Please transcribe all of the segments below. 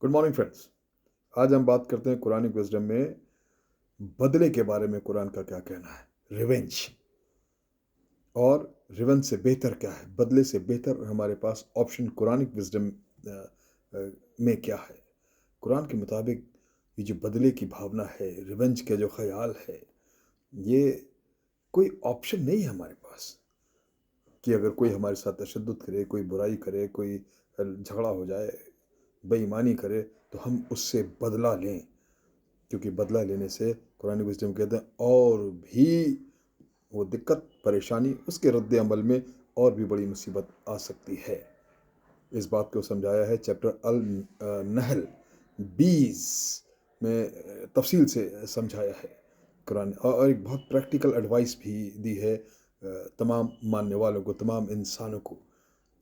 Good morning friends. आज हम बात करते हैं कुरानिक विजडम में बदले के बारे में। कुरान का क्या कहना है रिवेंज, और रिवेंज से बेहतर क्या है, बदले से बेहतर हमारे पास ऑप्शन कुरानिक विजडम में क्या है। कुरान के मुताबिक ये जो बदले की भावना है, रिवेंज का जो ख्याल है, ये कोई ऑप्शन नहीं है हमारे पास कि अगर कोई हमारे साथ तशद्दुद करे, कोई बुराई करे, कोई झगड़ा हो जाए, बेईमानी करे, तो हम उससे बदला लें। क्योंकि बदला लेने से कुरान विज़डम कहते हैं और भी वो दिक्कत परेशानी, उसके रद्द अमल में और भी बड़ी मुसीबत आ सकती है। इस बात को समझाया है चैप्टर अल नहल 20 में, तफसील से समझाया है कुरान। और एक बहुत प्रैक्टिकल एडवाइस भी दी है तमाम मानने वालों को, तमाम इंसानों को।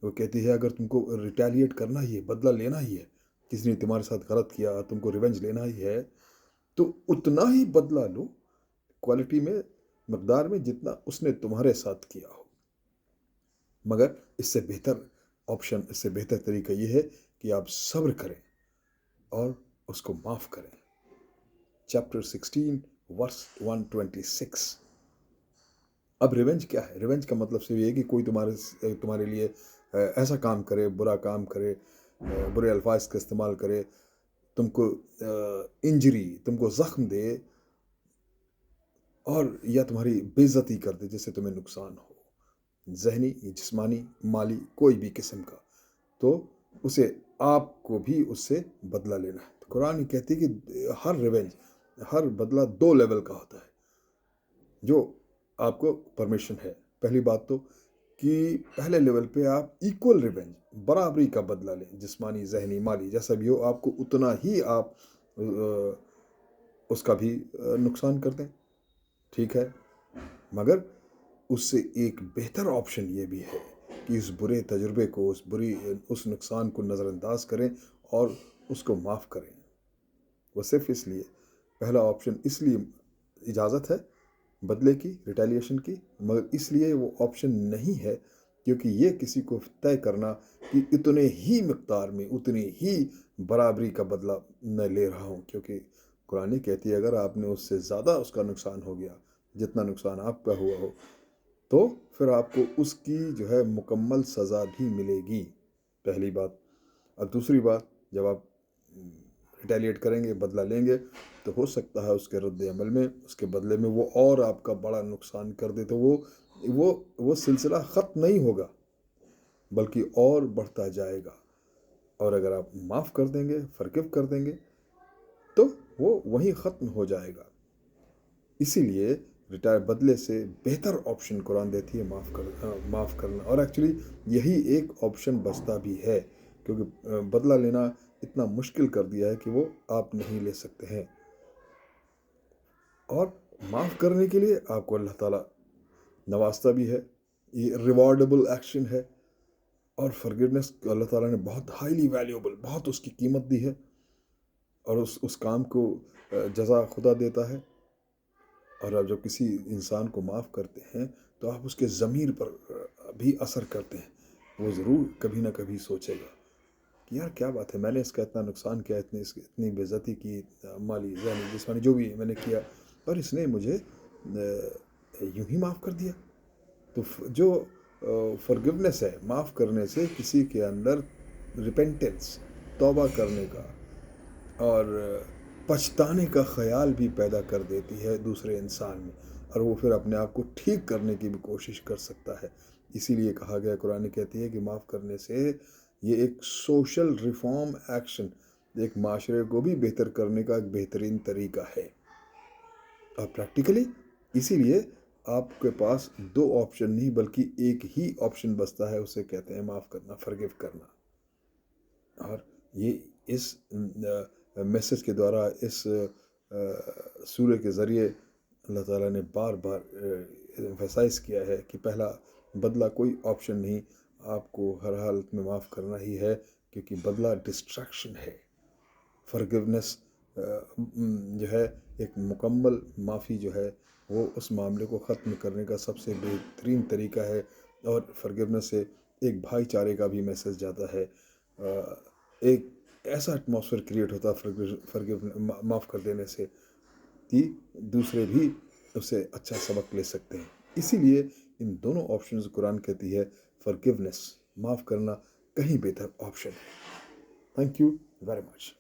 वो कहती है अगर तुमको रिटेलिएट करना ही है, बदला लेना ही है, किसी ने तुम्हारे साथ गलत किया, तुमको रिवेंज लेना ही है, तो उतना ही बदला लो, क्वालिटी में, मकदार में, जितना उसने तुम्हारे साथ किया हो। मगर इससे बेहतर ऑप्शन, इससे बेहतर तरीका ये है कि आप सब्र करें और उसको माफ़ करें। Chapter 16 verse 126। अब रिवेंज क्या है? रिवेंज का मतलब सिर्फ ये है कि कोई तुम्हारे लिए ऐसा काम करे, बुरा काम करे, बुरे अल्फाज का इस्तेमाल करे, तुमको इंजरी, तुमको ज़ख्म दे, और या तुम्हारी बेइज्जती कर दे, जिससे तुम्हें नुकसान हो, ज़हनी, जिस्मानी, माली, कोई भी किस्म का, तो उसे आपको भी उससे बदला लेना है। तो कुरान कहती है कि हर रिवेंज, हर बदला 2 लेवल का होता है जो आपको परमिशन है। पहली बात तो कि पहले लेवल पे आप इक्वल रिवेंज, बराबरी का बदला लें, जिस्मानी, ज़हनी, माली, जैसा भी हो, आपको उतना ही आप उसका भी नुकसान कर दें, ठीक है। मगर उससे एक बेहतर ऑप्शन ये भी है कि इस बुरे तजुर्बे को, उस नुकसान को नज़रअंदाज करें और उसको माफ़ करें। वो सिर्फ इसलिए, पहला ऑप्शन इसलिए इजाज़त है बदले की, रिटेलिएशन की, मगर इसलिए वो ऑप्शन नहीं है क्योंकि ये किसी को तय करना कि इतने ही मिक़दार में, उतनी ही बराबरी का बदला मैं ले रहा हूँ। क्योंकि कुरान कहती है अगर आपने उससे ज़्यादा उसका नुकसान हो गया जितना नुकसान आपका हुआ हो, तो फिर आपको उसकी जो है मुकम्मल सज़ा भी मिलेगी। पहली बात। अब दूसरी बात, जब आप रिटेलिएट करेंगे, बदला लेंगे, तो हो सकता है उसके रद्द अमल में, उसके बदले में वो और आपका बड़ा नुकसान कर दे, तो वो सिलसिला ख़त्म नहीं होगा बल्कि और बढ़ता जाएगा। और अगर आप माफ़ कर देंगे, फ़ॉरगिव कर देंगे, तो वो वहीं ख़त्म हो जाएगा। इसीलिए बदले से बेहतर ऑप्शन कुरान देती है माफ़ करना। और एक्चुअली यही एक ऑप्शन बचता भी है, क्योंकि बदला लेना इतना मुश्किल कर दिया है कि वो आप नहीं ले सकते हैं। और माफ़ करने के लिए आपको अल्लाह ताला नवाजता भी है, ये रिवॉर्डेबल एक्शन है। और फॉरगिवनेस अल्लाह ताला ने बहुत हाईली वैल्यूएबल, बहुत उसकी कीमत दी है, और उस काम को जज़ा खुदा देता है। और आप जब किसी इंसान को माफ़ करते हैं तो आप उसके ज़मीर पर भी असर करते हैं। वो ज़रूर कभी ना कभी सोचेगा कि यार क्या बात है, मैंने इसका इतना नुकसान किया, इतनी बेइज्जती की, माली, ज़हनी, जिस्मानी, जो भी मैंने किया, और इसने मुझे यूं ही माफ़ कर दिया। तो जो फॉरगिवनेस है, माफ़ करने से किसी के अंदर रिपेंटेंस, तौबा करने का और पछताने का ख़याल भी पैदा कर देती है दूसरे इंसान में, और वो फिर अपने आप को ठीक करने की भी कोशिश कर सकता है। इसीलिए कहा गया, कुरान कहती है कि माफ़ करने से ये एक सोशल रिफॉर्म एक्शन, एक माशरे को भी बेहतर करने का एक बेहतरीन तरीका है। और प्रैक्टिकली इसीलिए आपके पास 2 ऑप्शन नहीं बल्कि एक ही ऑप्शन बचता है, उसे कहते हैं माफ़ करना, फॉरगिव करना। और ये इस मैसेज के द्वारा, इस सूर्य के ज़रिए अल्लाह ताला ने बार बार एम्फसाइज़ किया है कि पहला बदला कोई ऑप्शन नहीं, आपको हर हालत में माफ़ करना ही है, क्योंकि बदला डिस्ट्रैक्शन है। फॉरगिवनेस जो है, एक मुकम्मल माफ़ी जो है, वो उस मामले को ख़त्म करने का सबसे बेहतरीन तरीका है। और फॉरगिवनेस से एक भाईचारे का भी मैसेज जाता है। एक ایسا ایٹماسفیئر کریٹ ہوتا ہے معاف کر دینے سے کہ دوسرے بھی اس سے اچھا سبق لے سکتے ہیں. اسی لیے ان دونوں آپشنز قرآن کہتی ہے forgiveness، معاف کرنا کہیں بہتر آپشن ہے. Thank you very much.